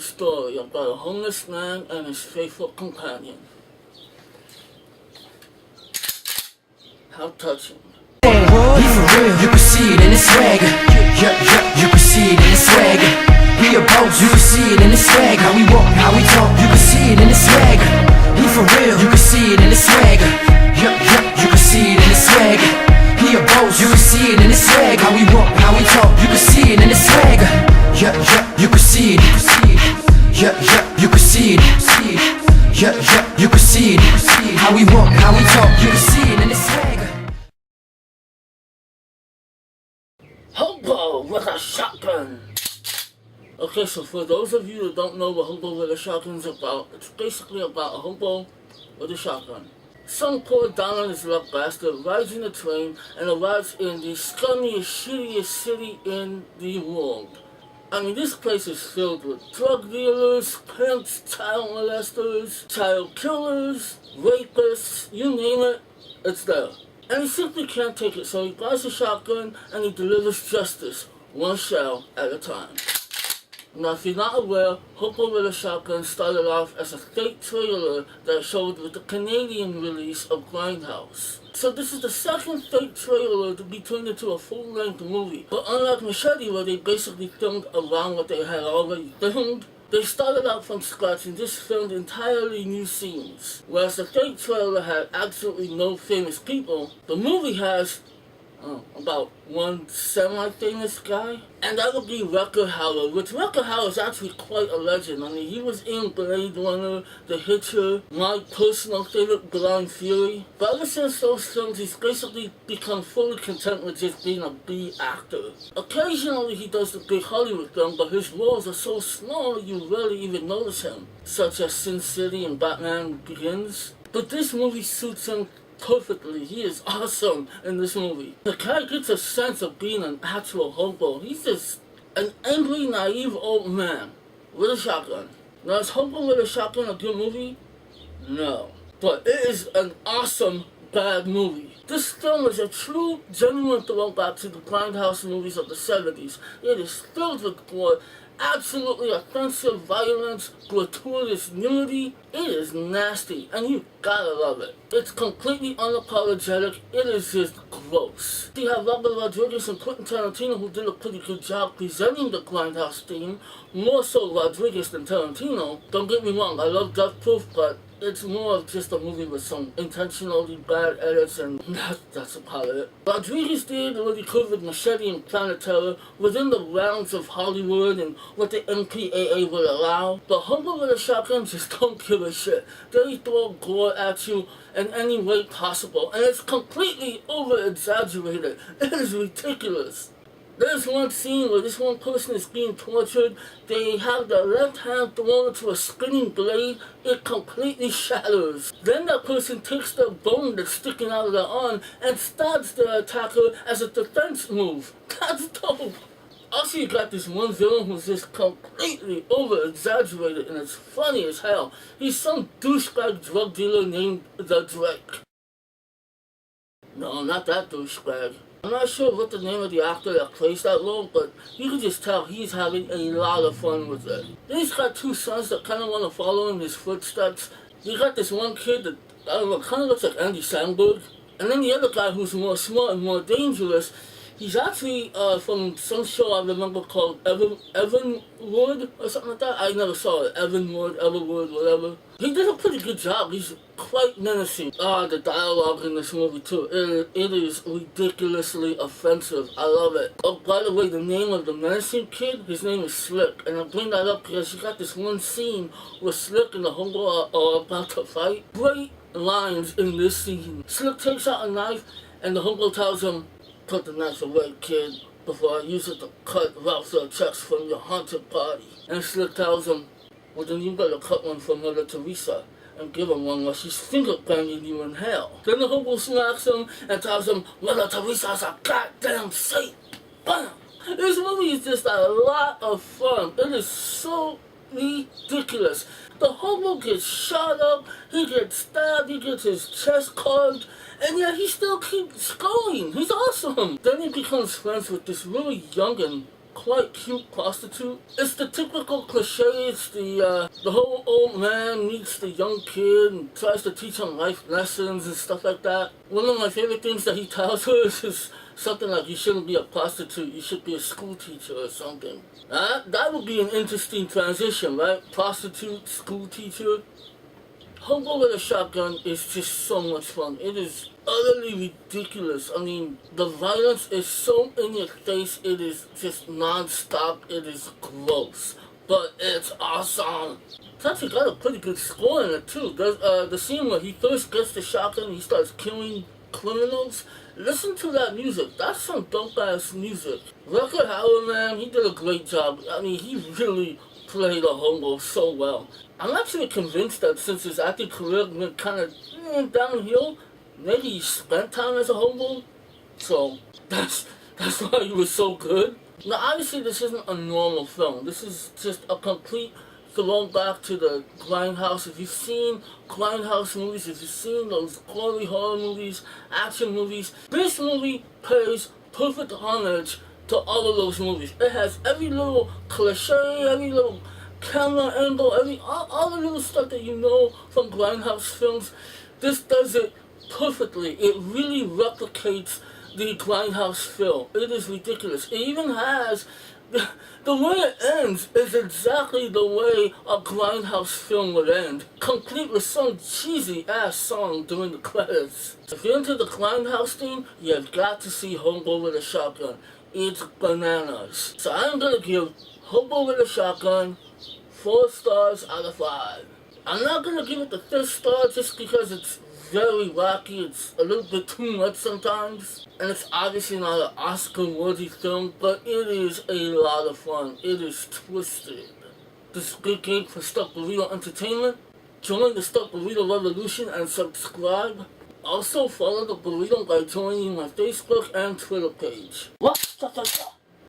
the story about a homeless man and his faithful companion. How touching. He for real, you can see it in his swag. You can see it in his swag. He a boss, you can see it in his swag. How we walk, how we talk, you can see it in his swag. He for real, you can see it in his swag. You can see it in his swag. He a boss, you can see it in his swag. How we walk, how we talk, you can see it in his swag. You can see it. You can see it. You can see it. How we walk, how we talk, you can see it in his swag. Hobo with a shotgun. Okay, so for those of you that don't know what Hobo with a shotgun is about, it's basically about a hobo with a shotgun. Some poor down on his luck bastard rides in a train and arrives in the scummiest, shittiest city in the world. I mean, this place is filled with drug dealers, pimps, child molesters, child killers, rapists, you name it, it's there. And he simply can't take it, so he buys a shotgun and he delivers justice, one shell at a time. Now, if you're not aware, Hobo with a Shotgun started off as a fake trailer that showed with the Canadian release of Grindhouse. So this is the second fake trailer to be turned into a full-length movie. But unlike Machete, where they basically filmed around what they had already filmed, they started out from scratch and just filmed entirely new scenes. Whereas the fake trailer had absolutely no famous people, the movie has about one semi-famous guy, and that would be Rutger Hauer, which Rutger Hauer is actually quite a legend. I mean, he was in Blade Runner, The Hitcher, my personal favorite, Blind Fury. But ever since those films, he's basically become fully content with just being a B actor. Occasionally he does the big Hollywood film, but his roles are so small you rarely even notice him, such as Sin City and Batman Begins. But this movie suits him perfectly. He is awesome in this movie. The guy gets a sense of being an actual hobo. He's just an angry, naive old man with a shotgun. Now, is Hobo with a Shotgun a good movie? No. But it is an awesome bad movie. This film is a true, genuine throwback to the grindhouse movies of the 70s. It is filled with gore, absolutely offensive violence, gratuitous nudity. It is nasty, and you gotta love it. It's completely unapologetic. It is just gross. You have Robert Rodriguez and Quentin Tarantino, who did a pretty good job presenting the grindhouse theme, more so Rodriguez than Tarantino. Don't get me wrong, I love Death Proof, but it's more of just a movie with some intentionally bad edits, and that's about it. Rodriguez did what he could with Machete and Planet Terror within the realms of Hollywood and what the MPAA would allow. But Hobo with a Shotgun just don't give a shit. They throw gore at you in any way possible, and it's completely over-exaggerated. It is ridiculous. There's one scene where this one person is being tortured. They have their left hand thrown into a spinning blade. It completely shatters. Then that person takes their bone that's sticking out of their arm and stabs their attacker as a defense move. That's dope. Also, you got this one villain who's just completely over-exaggerated, and it's funny as hell. He's some douchebag drug dealer named The Drake. No, not that douchebag. I'm not sure what the name of the actor that plays that role, but you can just tell he's having a lot of fun with it. Then he's got two sons that kind of want to follow in his footsteps. You got this one kid that, I don't know, kind of looks like Andy Samberg. And then the other guy who's more smart and more dangerous, he's actually from some show I remember called Evan Wood or something like that. I never saw it. Evan Wood, Everwood, whatever. He did a pretty good job. He's quite menacing. The dialogue in this movie too. It is ridiculously offensive. I love it. Oh, by the way, the name of the menacing kid, his name is Slick. And I bring that up because you got this one scene where Slick and the Hobo are about to fight. Great lines in this scene. Slick takes out a knife and the Hobo tells him, "Put the knife away, kid, before I use it to cut welfare checks from your haunted body." And Slick tells him, "Well, then you better cut one for Mother Teresa and give her one while she's finger banging you in hell." Then the Hobo smacks him and tells him, "Mother Teresa's a goddamn saint." Bam! This movie is just a lot of fun. It is so ridiculous. The Hobo gets shot up, he gets stabbed, he gets his chest carved, and yet he still keeps going. He's awesome. Then he becomes friends with this really young and quite cute prostitute. It's the typical cliche. It's the whole old man meets the young kid and tries to teach him life lessons and stuff like that. One of my favorite things that he tells her is something like, you shouldn't be a prostitute, you should be a school teacher or something. That would be an interesting transition, right? Prostitute, school teacher. Hobo with a Shotgun is just so much fun. It is utterly ridiculous. I mean, the violence is so in your face, it is just non-stop, it is gross. But it's awesome. It's actually got a pretty good score in it too. There's the scene where he first gets the shotgun and he starts killing criminals. Listen to that music. That's some dope-ass music. Rutger Hauer, man, he did a great job. I mean, he really played a hobo so well. I'm actually convinced that since his acting career went kind of downhill, maybe he spent time as a hobo. So that's why he was so good. Now, obviously, this isn't a normal film. This is just a complete throwback to the grindhouse. If you've seen grindhouse movies, if you've seen those gory horror movies, action movies, this movie pays perfect homage to all of those movies. It has every little cliche, every little camera angle, all the little stuff that you know from grindhouse films. This does it perfectly. It really replicates the grindhouse film. It is ridiculous. It even has the way it ends is exactly the way a grindhouse film would end, complete with some cheesy ass song during the credits. If you're into the grindhouse theme, you've got to see Hobo with a Shotgun. It's bananas. So I'm gonna give Hobo with a Shotgun 4 stars out of 5. I'm not gonna give it the 5th star just because it's very wacky. It's a little bit too much sometimes, and it's obviously not an Oscar-worthy film, but it is a lot of fun. It is twisted. This is Big Gabe for Stuck Burrito Entertainment. Join the Stuck Burrito Revolution and subscribe. Also follow the Burrito by joining my Facebook and Twitter page. What?